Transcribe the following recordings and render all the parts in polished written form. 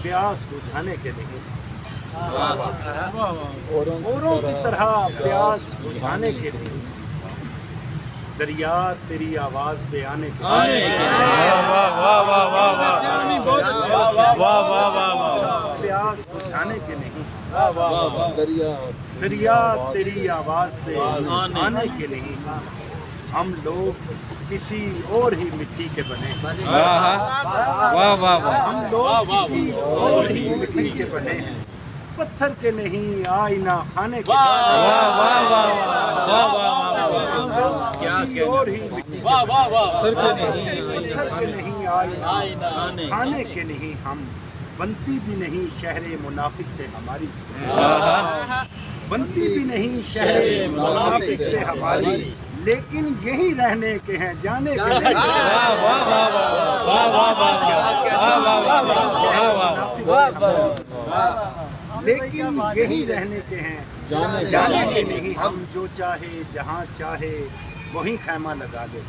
प्यास बुझाने के नहीं, औरों की तरह प्यास बुझाने के नहीं, दरिया तेरी आवाज पे आने के प्यास बुझाने के नहीं, दरिया तेरी आवाज पे आने के नहीं। हम लोग किसी और ही मिट्टी के बने, हम लोग किसी और ही मिट्टी के बने हैं, पत्थर के नहीं आईना खाने के, किसी और ही मिट्टी के पत्थर के नहीं आईना खाने के नहीं। हम बनती भी नहीं शहरे मुनाफिक से हमारी, बनती भी नहीं शहरे मुनाफिक से हमारी, लेकिन यही रहने के हैं जाने के नहीं। लेकिन यही रहने के हैं जाने के नहीं। हम जो चाहे जहाँ चाहे वहीं खैमा लगा ले,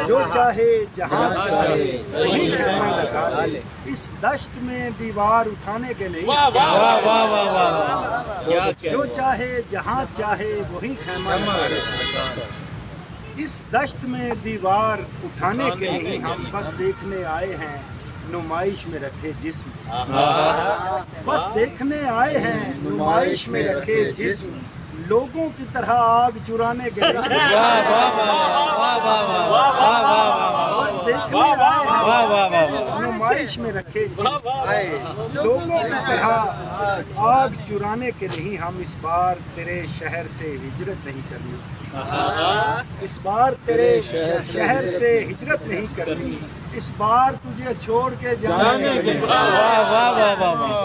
जो चाहे जहाँ चाहे वहीं खैमा लगा ले। इस दश्त में दीवार उठाने के नहीं, जो चाहे जहाँ चाहे वहीं खैमा लगा ले। इस दश्त में दीवार उठाने के नहीं, हम बस देखने आए हैं नुमाइश में रखे जिस्म, बस देखने आए हैं नुमाइश में रखे जिस्म, लोगों की तरह आग चुराने के नहीं, बस देखने आए हैं नुमाइश में रखे जिस्म, लोगों की तरह आग चुराने के नहीं। हम इस बार तेरे शहर से हिजरत नहीं करनी, इस बार तेरे शहर से हिजरत नहीं करनी, इस बार तुझे छोड़ के जाने के नहीं, इस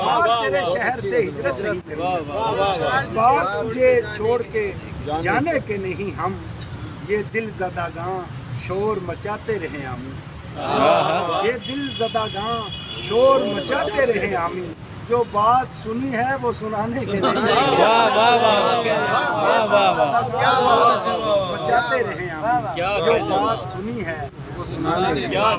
बार तेरे शहर से हिजरत नहीं करनी, इस बार तुझे छोड़ के जाने के नहीं। हम ये दिल ज़दागां शोर मचाते रहे आमीन, ये दिल ज़दागां शोर मचाते रहे आमीन, जो बात सुनी है वो सुनाने के नहीं, मचाते रहे आमीन, जो बात सुनी है वो सुनाने के नहीं।